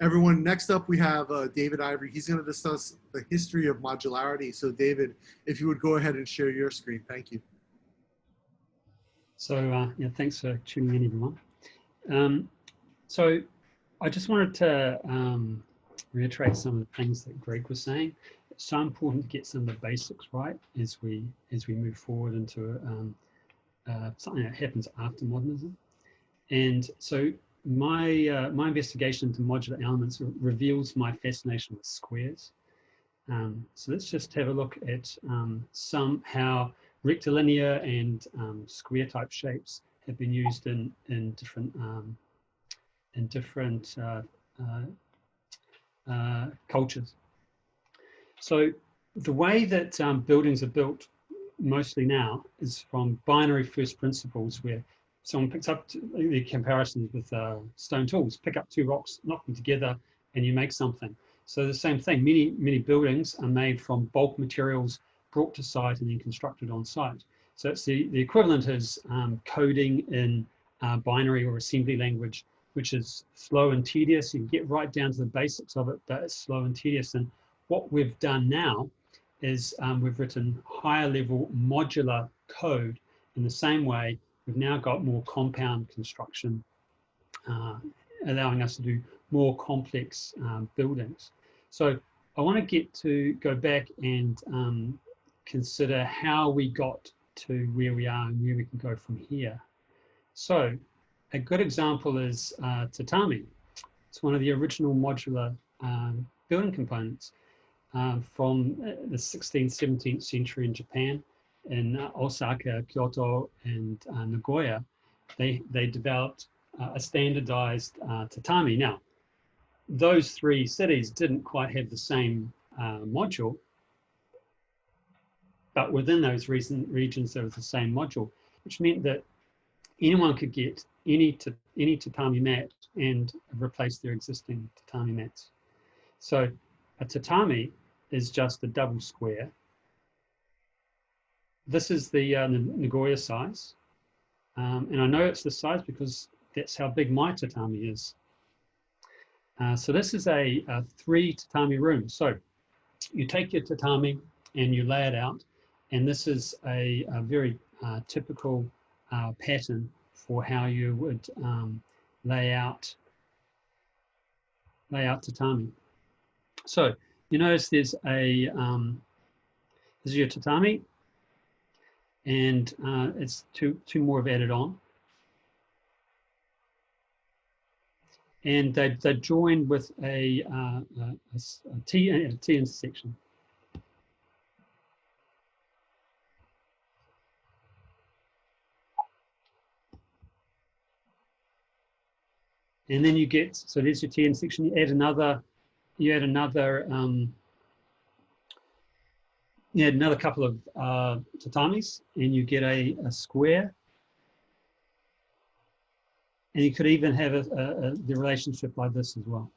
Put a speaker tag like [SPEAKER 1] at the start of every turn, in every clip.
[SPEAKER 1] Everyone, next up we have David Ivory. He's going to discuss the history of modularity. So David, if you would go ahead and share your screen. Thank you.
[SPEAKER 2] So yeah, thanks for tuning in, everyone. So I just wanted to reiterate some of the things that Greg was saying. It's so important to get some of the basics right as we move forward into something that happens after modernism. And so my my investigation into modular elements reveals my fascination with squares. So let's just have a look at how rectilinear and square type shapes have been used in different cultures. So the way that buildings are built mostly now is from binary first principles, where someone picks up the comparisons with stone tools, pick up two rocks, knock them together, and you make something. So the same thing, many buildings are made from bulk materials brought to site and then constructed on site. So it's the equivalent is coding in binary or assembly language, which is slow and tedious. You can get right down to the basics of it, but it's slow and tedious. And what we've done now is we've written higher level modular code in the same way. We've now got more compound construction, allowing us to do more complex buildings. So I want to go back and consider how we got to where we are and where we can go from here. So a good example is Tatami. It's one of the original modular building components from the 16th, 17th century in Japan. In Osaka, Kyoto, and Nagoya, they developed a standardized tatami. Now, those three cities didn't quite have the same module, but within those regions there was the same module, which meant that anyone could get any tatami mat and replace their existing tatami mats. So a tatami is just a double square. This is the Nagoya size. And I know it's the size because that's how big my tatami is. So this is a 3 tatami room. So you take your tatami and you lay it out. And this is a very typical pattern for how you would lay out tatami. So you notice there's a, this is your tatami, and it's two more have added on. And they're joined with a T intersection. And then you get, so there's your T intersection, you add another couple of tatamis, and you get a square. And you could even have the relationship like this as well.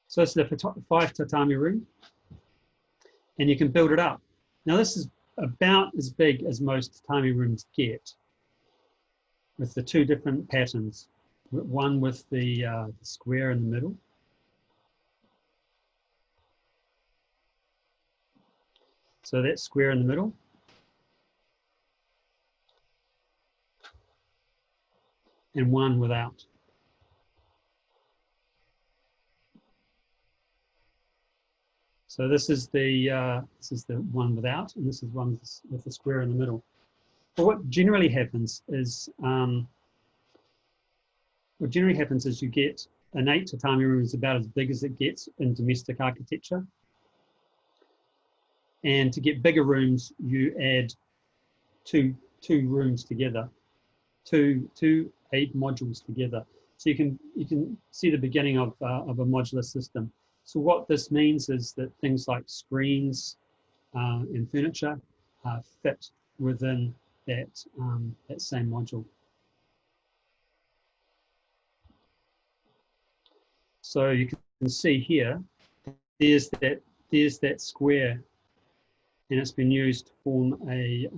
[SPEAKER 2] So it's the 5 tatami room, and you can build it up. Now this is about as big as most tatami rooms get, with the two different patterns, one with the square in the middle. So that's square in the middle. And one without. So this is the one without, and this is one with the square in the middle. But what generally happens is you get an 8 tatami room is about as big as it gets in domestic architecture. And to get bigger rooms, you add two rooms together, two 8 modules together. So you can see the beginning of a modular system. So what this means is that things like screens and furniture fit within that same module. So you can see here, there's that square, and it's been used to form a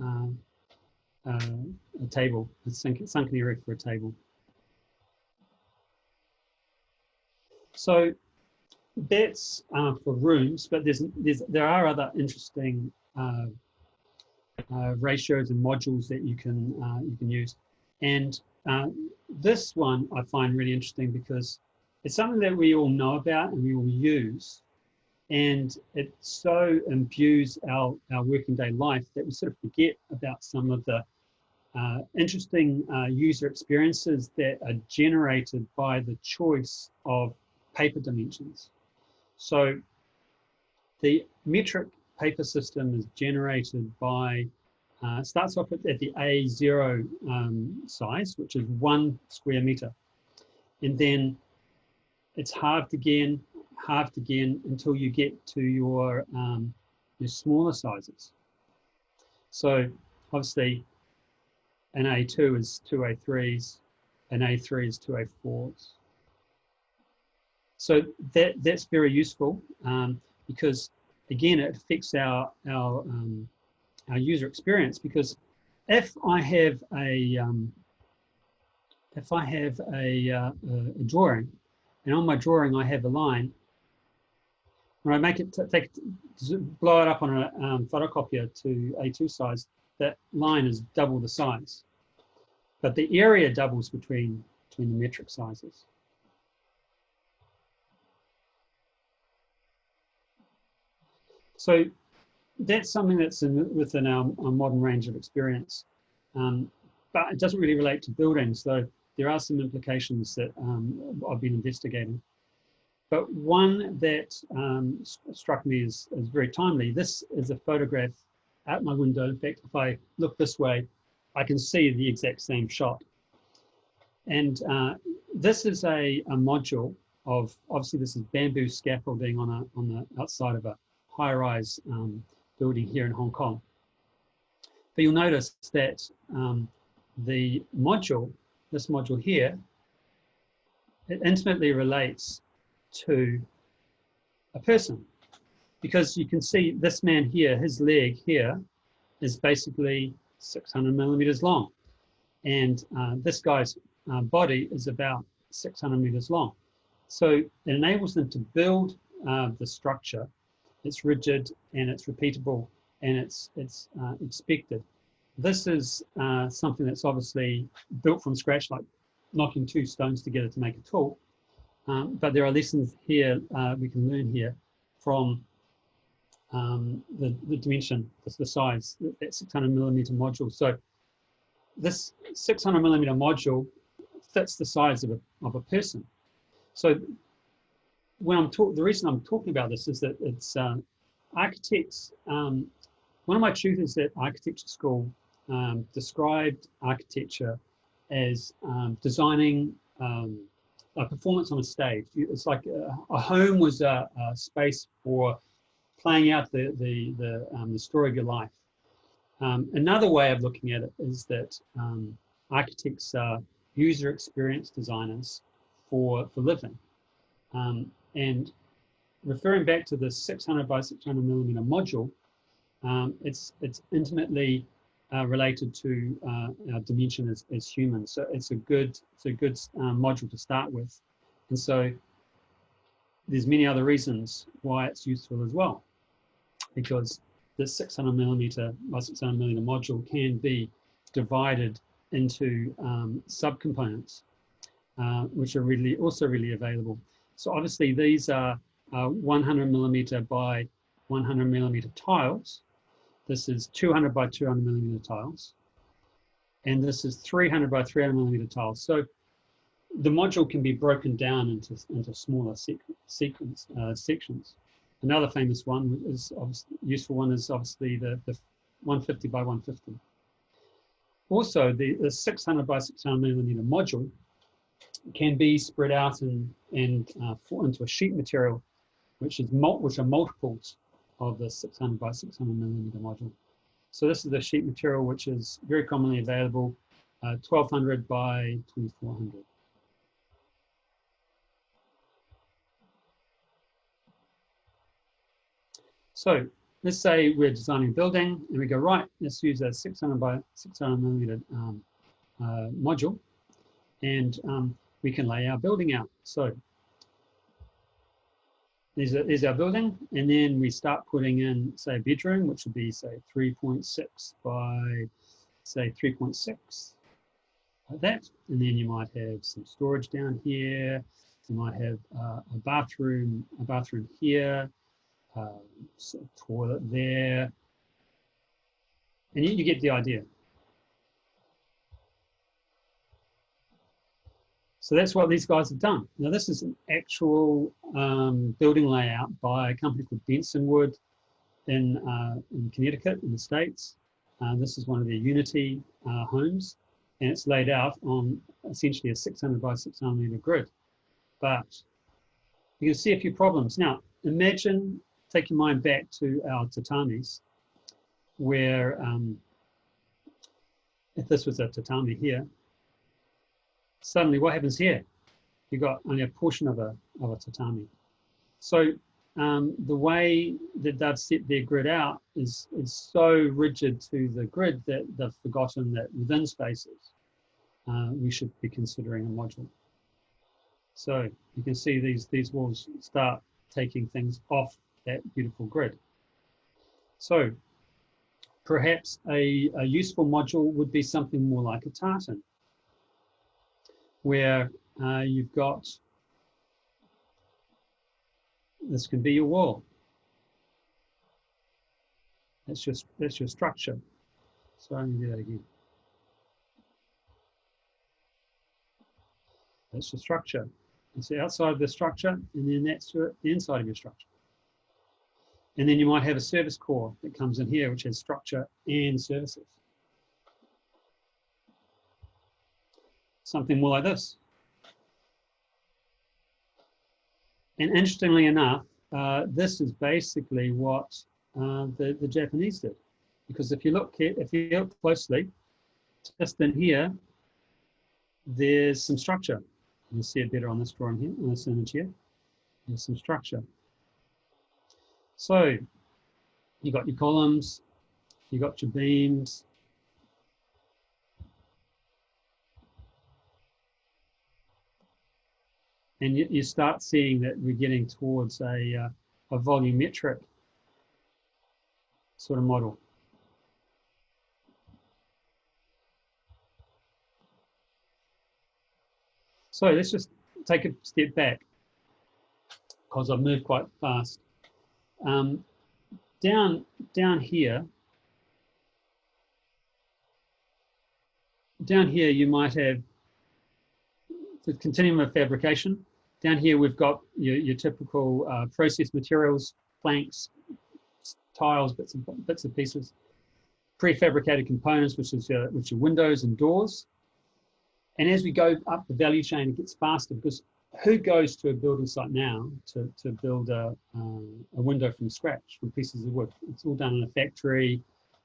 [SPEAKER 2] a table, a sunken area for a table. So that's for rooms, but there are other interesting ratios and modules that you can use. And this one I find really interesting because it's something that we all know about and we all use, and it so imbues our working day life that we sort of forget about some of the interesting user experiences that are generated by the choice of paper dimensions. So the metric paper system is generated by, starts off at the A0 size, which is 1 square meter. And then it's halved again until you get to your smaller sizes. So obviously an A2 is 2 A3s, an A3 is 2 A4s. So that's very useful because again, it affects our user experience, because if I have a drawing, and on my drawing I have a line, when I make it blow it up on a photocopier to A2 size, that line is double the size, but the area doubles between the metric sizes. So that's something that's within our modern range of experience, but it doesn't really relate to buildings, though there are some implications that I've been investigating. But one that struck me as very timely, this is a photograph out my window. In fact, if I look this way, I can see the exact same shot. And this is a module of, obviously this is bamboo scaffolding on the outside of a high-rise building here in Hong Kong. But you'll notice that the module, this module here, it intimately relates to a person, because you can see this man here, his leg here is basically 600 millimeters long, and this guy's body is about 600 meters long. So it enables them to build the structure. It's rigid and it's repeatable and it's expected. This is something that's obviously built from scratch, like knocking 2 stones together to make a tool. But there are lessons here we can learn here from the dimension, the size, that 600 millimeter module. So this 600 millimeter module fits the size of a person. So when the reason I'm talking about this is that it's architects. One of my tutors at architecture school described architecture as designing a performance on a stage. It's like a home was a space for playing out the story of your life. Another way of looking at it is that architects are user experience designers for living. And referring back to the 600 by 600 millimeter module, it's intimately related to our dimension as humans. So it's a good module to start with. And so there's many other reasons why it's useful as well, because the 600 millimeter by 600 millimeter module can be divided into subcomponents, which are also really available. So obviously these are 100 millimeter by 100 millimeter tiles. This is 200 by 200 millimeter tiles. And this is 300 by 300 millimeter tiles. So the module can be broken down into smaller sections. Another famous one is useful one is obviously the 150 by 150. Also, the 600 by 600 millimeter module can be spread out into a sheet material, which are multiples of the 600 by 600 millimeter module. So this is the sheet material which is very commonly available, 1200 by 2400. So let's say we're designing a building and we go, right, let's use a 600 by 600 millimeter module, and we can lay our building out. So there's our building, and then we start putting in, say, a bedroom, which would be, say, 3.6 by, say, 3.6, like that. And then you might have some storage down here. You might have a bathroom here, so toilet there, and you get the idea. So that's what these guys have done. Now this is an actual building layout by a company called Benson Wood in Connecticut in the States. This is one of their Unity homes, and it's laid out on essentially a 600 by 600 meter grid. But you can see a few problems. Now imagine, take your mind back to our tatamis, where if this was a tatami here, suddenly what happens here? You've got only a portion of a tatami. So the way that they've set their grid out is so rigid to the grid that they've forgotten that within spaces, we should be considering a module. So you can see these walls start taking things off that beautiful grid. So perhaps a useful module would be something more like a tartan, where you've got, this can be your wall. That's your structure. So I'm going to do that again. That's the structure. It's the outside of the structure, and then that's the inside of your structure. And then you might have a service core that comes in here, which has structure and services. Something more like this. And interestingly enough, this is basically what the Japanese did, because if you look closely, just in here, there's some structure. You'll see it better on this drawing here, on this image here. There's some structure. So you got your columns, you got your beams. And you start seeing that we're getting towards a volumetric sort of model. So let's just take a step back, because I've moved quite fast. Down here you might have the continuum of fabrication. Down here we've got your typical processed materials, planks, tiles, bits and pieces, prefabricated components, which are windows and doors. And as we go up the value chain, it gets faster, because who goes to a building site now to build a window from scratch, from pieces of wood? It's all done in a factory,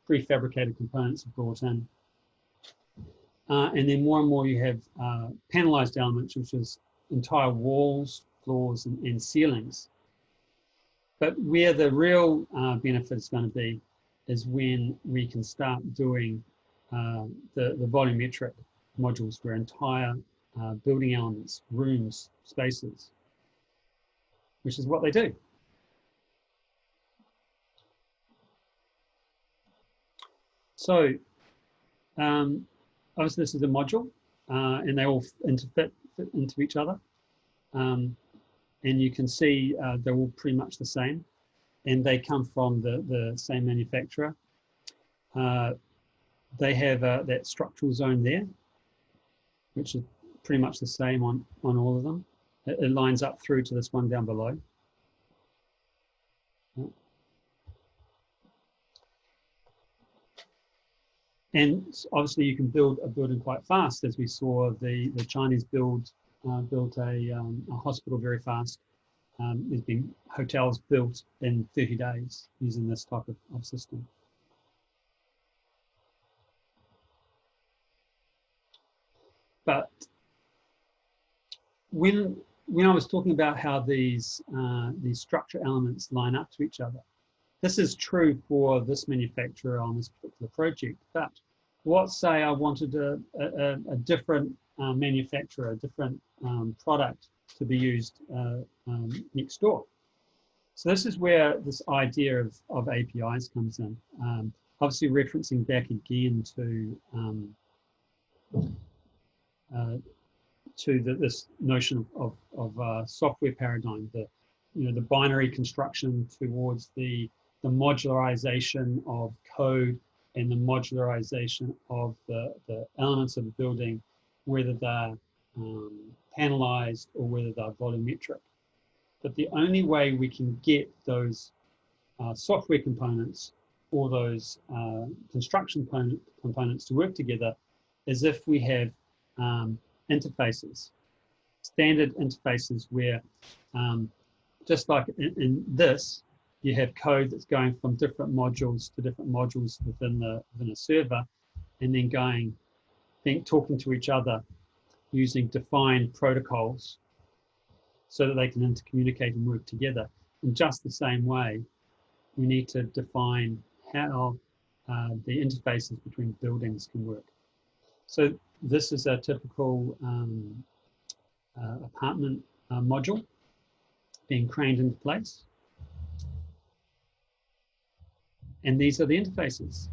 [SPEAKER 2] prefabricated components are brought in. And then more and more you have panelized elements, which is entire walls, floors, and ceilings. But where the real benefit is going to be is when we can start doing the volumetric modules, where entire building elements, rooms, spaces, which is what they do. So obviously this is a module, and they all fit into each other. And you can see they're all pretty much the same, and they come from the same manufacturer. They have that structural zone there, which is pretty much the same on all of them. It lines up through to this one down below. And obviously you can build a building quite fast, as we saw the Chinese built a hospital very fast. There's been hotels built in 30 days using this type of system. But when I was talking about how these structure elements line up to each other, this is true for this manufacturer on this particular project, but what say I wanted a different manufacturer, a different product to be used next door. So this is where this idea of APIs comes in. Obviously referencing back again to this notion of software paradigm, the binary construction towards the modularization of code and the modularization of the elements of the building, whether they're panelized or whether they're volumetric. But the only way we can get those software components or those construction components to work together is if we have interfaces, standard interfaces where, just like in this, you have code that's going from different modules to different modules within a server, and then talking to each other using defined protocols so that they can intercommunicate and work together. In just the same way, we need to define how the interfaces between buildings can work. So this is a typical apartment module being craned into place. And these are the interfaces.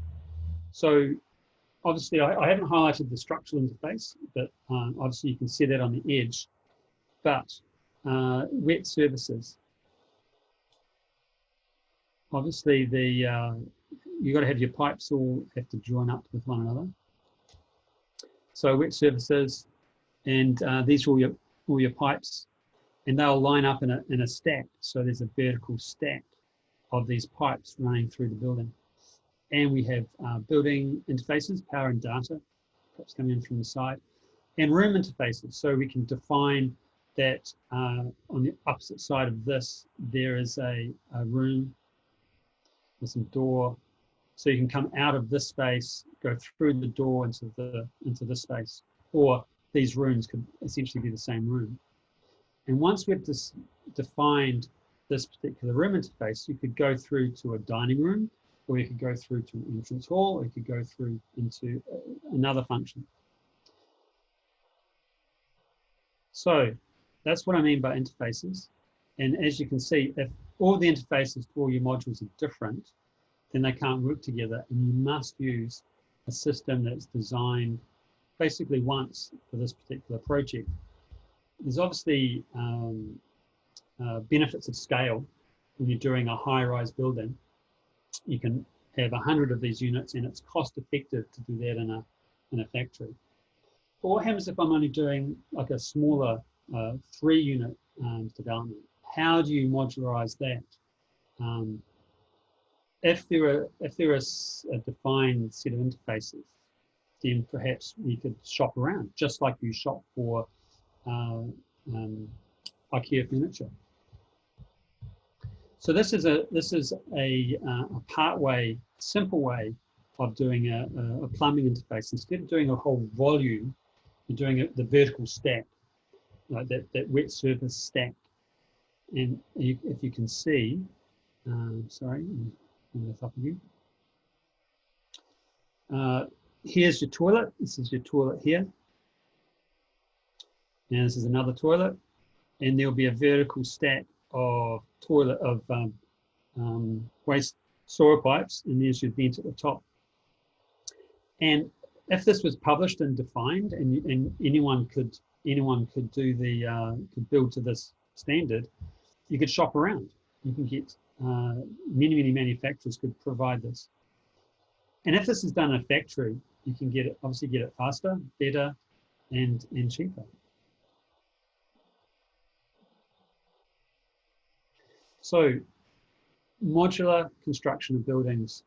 [SPEAKER 2] So obviously I haven't highlighted the structural interface, but obviously you can see that on the edge. But wet surfaces, obviously you've got to have your pipes all have to join up with one another. So wet surfaces, and these are all your pipes, and they'll line up in a stack. So there's a vertical stack of these pipes running through the building. And we have building interfaces, power and data, perhaps coming in from the side, and room interfaces. So we can define that on the opposite side of this, there is a room with some door. So you can come out of this space, go through the door into this space, or these rooms could essentially be the same room. And once we've defined this particular room interface, you could go through to a dining room, or you could go through to an entrance hall, or you could go through into another function. So that's what I mean by interfaces. And as you can see, if all the interfaces to all your modules are different, then they can't work together, and you must use a system that's designed basically once for this particular project. There's obviously benefits of scale when you're doing a high-rise building. You can have 100 of these units, and it's cost-effective to do that in a factory. But what happens if I'm only doing like a smaller 3-unit development? How do you modularize that? If there is a defined set of interfaces, then perhaps we could shop around, just like you shop for IKEA furniture. So this is a simple way of doing a plumbing interface. Instead of doing a whole volume, you're doing the vertical stack, like that wet surface stack. And if you can see, sorry, bring this up again. Here's your toilet. This is your toilet here. And this is another toilet. And there'll be a vertical stack of waste soil pipes, and there's your vent at the top. And if this was published and defined, and anyone could build to this standard, you could shop around. You can get many manufacturers could provide this. And if this is done in a factory, you can obviously get it faster, better, and cheaper. So, modular construction of buildings.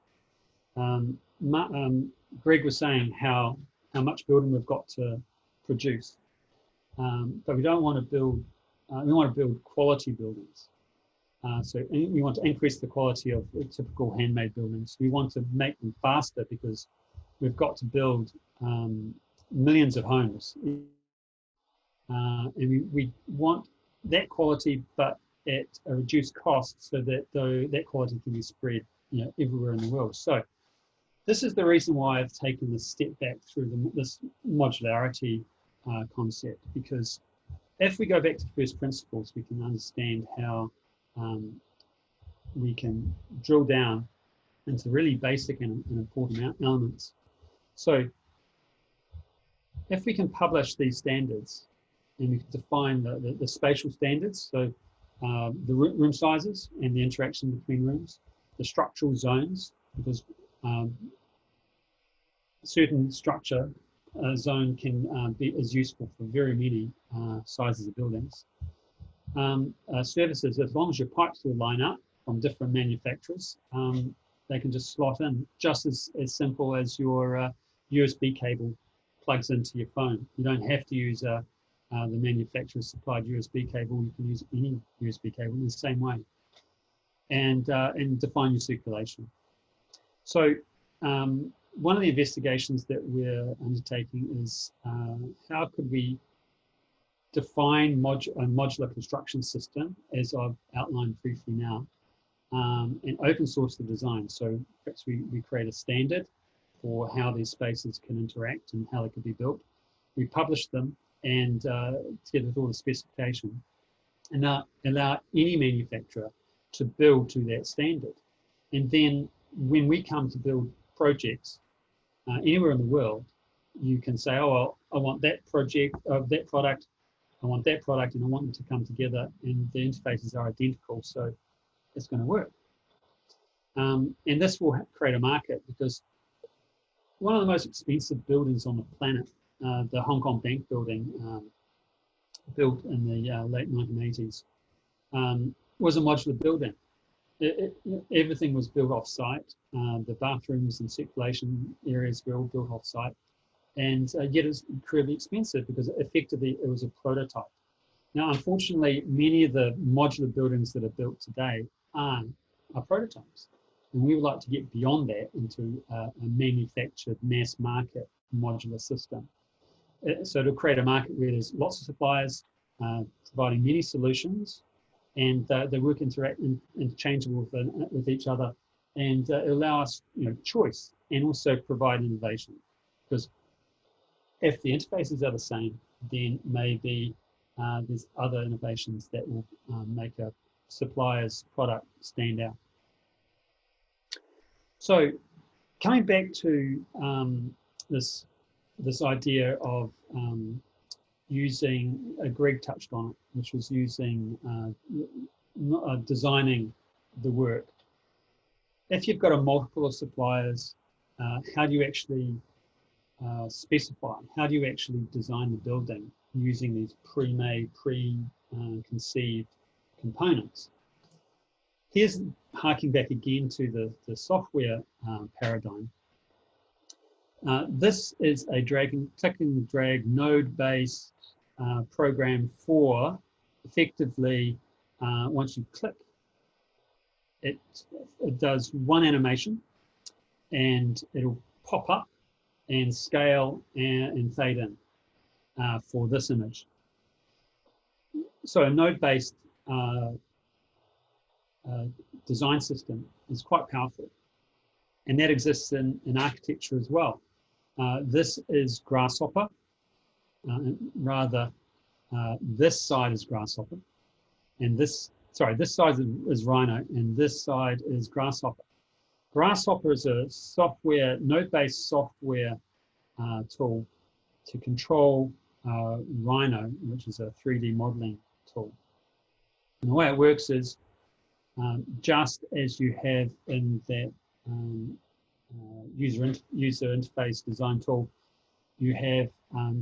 [SPEAKER 2] Greg was saying how much building we've got to produce, but we don't want to build. We want to build quality buildings. So we want to increase the quality of typical handmade buildings. We want to make them faster because we've got to build millions of homes, and we want that quality, but at a reduced cost so that that quality can be spread, everywhere in the world. So this is the reason why I've taken this step back through this modularity concept, because if we go back to first principles, we can understand how we can drill down into really basic and important elements. So if we can publish these standards and we can define the spatial standards, so the room sizes and the interaction between rooms, the structural zones, because certain structure zone can is useful for very many sizes of buildings. Services, as long as your pipes will line up from different manufacturers, they can just slot in, just as simple as your USB cable plugs into your phone. You don't have to use the manufacturer's supplied USB cable. You can use any USB cable in the same way, and define your circulation. So one of the investigations that we're undertaking is how could we define a modular construction system, as I've outlined briefly now, and open source the design. So perhaps we create a standard for how these spaces can interact and how they could be built. We publish them and together with all the specification, and allow any manufacturer to build to that standard. And then when we come to build projects anywhere in the world, you can say, oh, well, I want that project, that product, I want that product, and I want them to come together, and the interfaces are identical, so it's going to work. And this will create a market, because one of the most expensive buildings on the planet, the Hong Kong Bank building, built in the late 1980s, was a modular building. Everything was built off-site. The bathrooms and circulation areas were all built off-site, and yet it was incredibly expensive because effectively it was a prototype. Now, unfortunately, many of the modular buildings that are built today are prototypes, and we would like to get beyond that into a manufactured mass market modular system. So to create a market where there's lots of suppliers providing many solutions, and they work interchangeable with each other, and allow us choice, and also provide innovation. Because if the interfaces are the same, then maybe there's other innovations that will make a supplier's product stand out. So coming back to this idea of using, Greg touched on it, which was using designing the work. If you've got a multiple of suppliers, how do you actually specify? How do you actually design the building using these pre-made, preconceived components? Here's harking back again to the software paradigm. This is a click and drag node-based program for effectively, once you click, it does one animation, and it'll pop up and scale and fade in for this image. So a node-based design system is quite powerful, and that exists in architecture as well. This is Grasshopper, this side is Grasshopper, and this side is Rhino, and this side is Grasshopper. Grasshopper is a node-based software tool to control Rhino, which is a 3D modeling tool. And the way it works is, just as you have in that user interface design tool, you have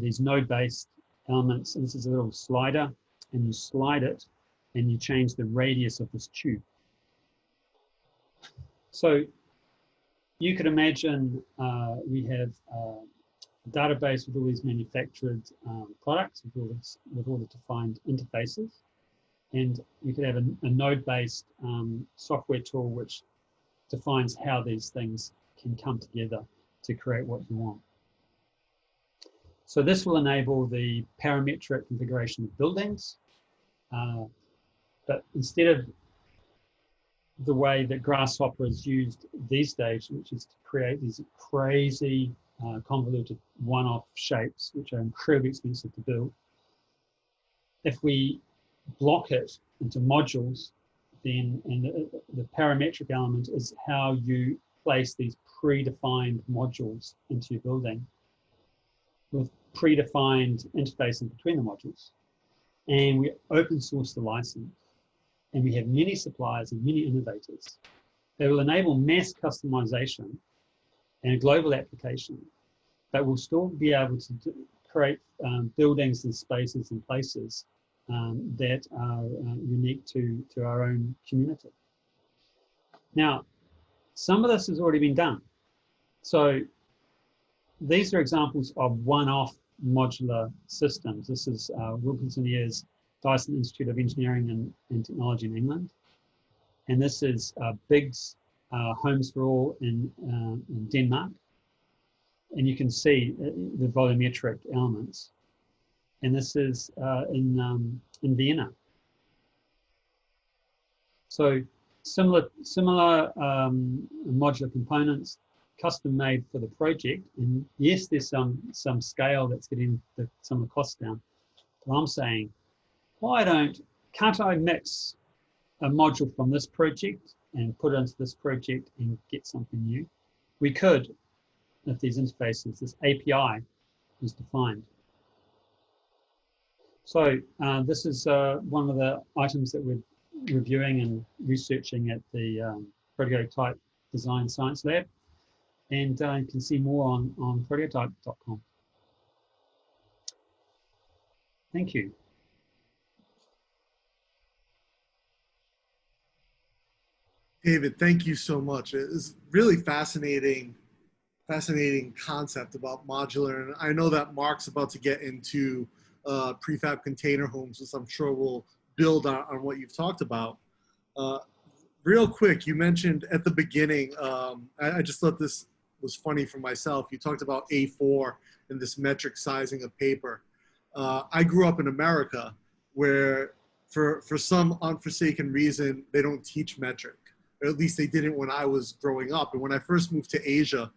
[SPEAKER 2] these node-based elements, and this is a little slider, and you slide it, and you change the radius of this tube. So you could imagine we have a database with all these manufactured products, with all the defined interfaces, and you could have a node-based software tool which defines how these things can come together to create what you want. So this will enable the parametric configuration of buildings, But instead of the way that Grasshopper is used these days, which is to create these crazy convoluted one-off shapes, which are incredibly expensive to build, if we block it into modules, then the parametric element is how you place these predefined modules into your building with predefined interfacing between the modules. And we open source the license. And we have many suppliers and many innovators that will enable mass customization and a global application, but we'll still be able to create buildings and spaces and places that are unique to our own community. Now, some of this has already been done. So these are examples of one-off modular systems. This is Wilkinson Ayres Dyson Institute of Engineering and Technology in England. And this is Biggs Homes for All in Denmark. And you can see the volumetric elements. And this is in Vienna. So similar modular components, custom made for the project. And yes, there's some scale that's getting some of the costs down. But I'm saying, can't I mix a module from this project and put it into this project and get something new? We could, if these interfaces, this API is defined. So this is one of the items that we're reviewing and researching at the Prototype Design Science Lab. And you can see more on prototype.com. Thank you.
[SPEAKER 1] David, thank you so much. It's really fascinating concept about modular. And I know that Mark's about to get into prefab container homes, which I'm sure will build on what you've talked about. Real quick, you mentioned at the beginning, I just thought this was funny for myself. You talked about A4 and this metric sizing of paper. I grew up in America where for some unforsaken reason, they don't teach metric. Or at least they didn't when I was growing up. And when I first moved to Asia,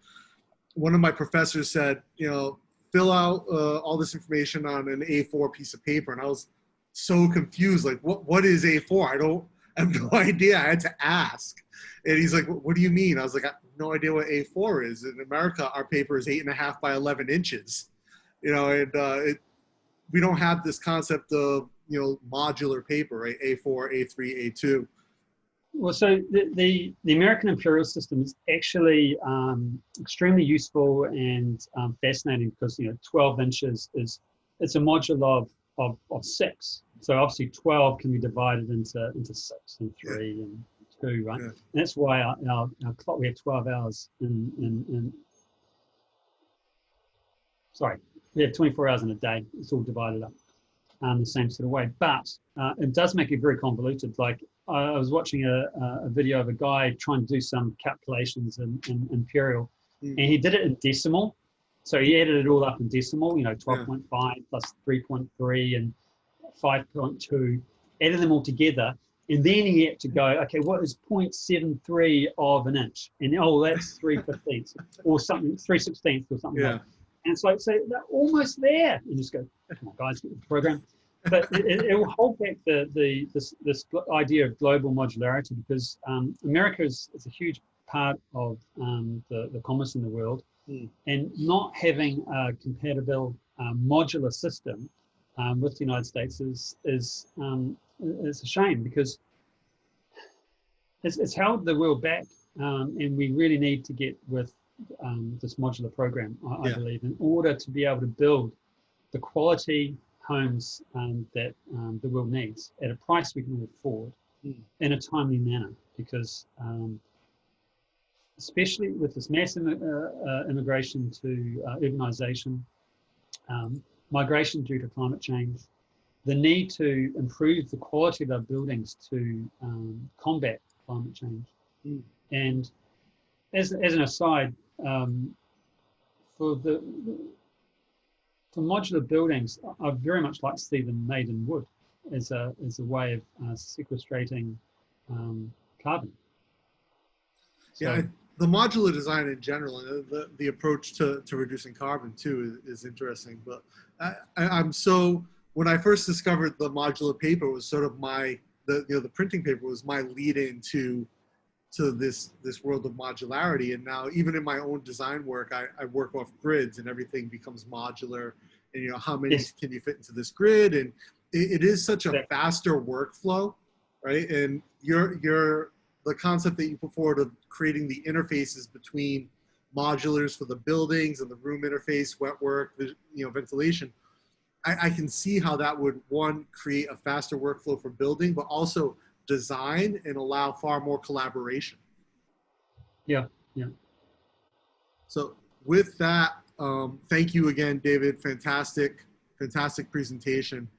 [SPEAKER 1] one of my professors said, fill out all this information on an A4 piece of paper. And I was so confused, like, what is A4? I have no idea. I had to ask. And he's like, what do you mean? I was like, I have no idea what A4 is. In America, our paper is 8.5 by 11 inches. We don't have this concept of, modular paper, right? A4, A3, A2.
[SPEAKER 2] Well, so the American imperial system is actually extremely useful and fascinating because 12 inches it's a module of 6. So obviously 12 can be divided into 6 and 3 and 2, right? Yeah. And that's why our clock, we have 12 hours we have 24 hours in a day. It's all divided up the same sort of way. But it does make it very convoluted. Like I was watching a video of a guy trying to do some calculations in imperial, and he did it in decimal. So he added it all up in decimal, 12.5 plus 3.3 and 5.2, added them all together. And then he had to go, okay, what is 0.73 of an inch? And that's 3/15 or something, 3/16 or something like that. And so they're almost there. And just go, come on, guys, get the program. But it will hold back this idea of global modularity because America is a huge part of the commerce in the world, and not having a compatible modular system with the United States is a shame because it's held the world back, and we really need to get with this modular program, I believe, in order to be able to build the quality homes that the world needs at a price we can all afford in a timely manner, because especially with this mass immigration to urbanization, migration due to climate change, the need to improve the quality of our buildings to combat climate change. And as an aside, for modular buildings, I very much like to see them made in wood as a way of sequestrating carbon. So,
[SPEAKER 1] Yeah, the modular design in general, and the approach to reducing carbon too is interesting. But I'm so, when I first discovered the modular paper, it was sort of the printing paper was my lead into this world of modularity. And now even in my own design work, I work off grids and everything becomes modular. And how many
[SPEAKER 2] yes,
[SPEAKER 1] can you fit into this grid? And it is such a
[SPEAKER 2] exactly.
[SPEAKER 1] faster workflow, right? And the concept that you put forward of creating the interfaces between modulars for the buildings and the room interface, wet work, ventilation. I can see how that would, one, create a faster workflow for building, but also design and allow far more collaboration.
[SPEAKER 2] Yeah, yeah.
[SPEAKER 1] So with that, thank you again, David. Fantastic presentation.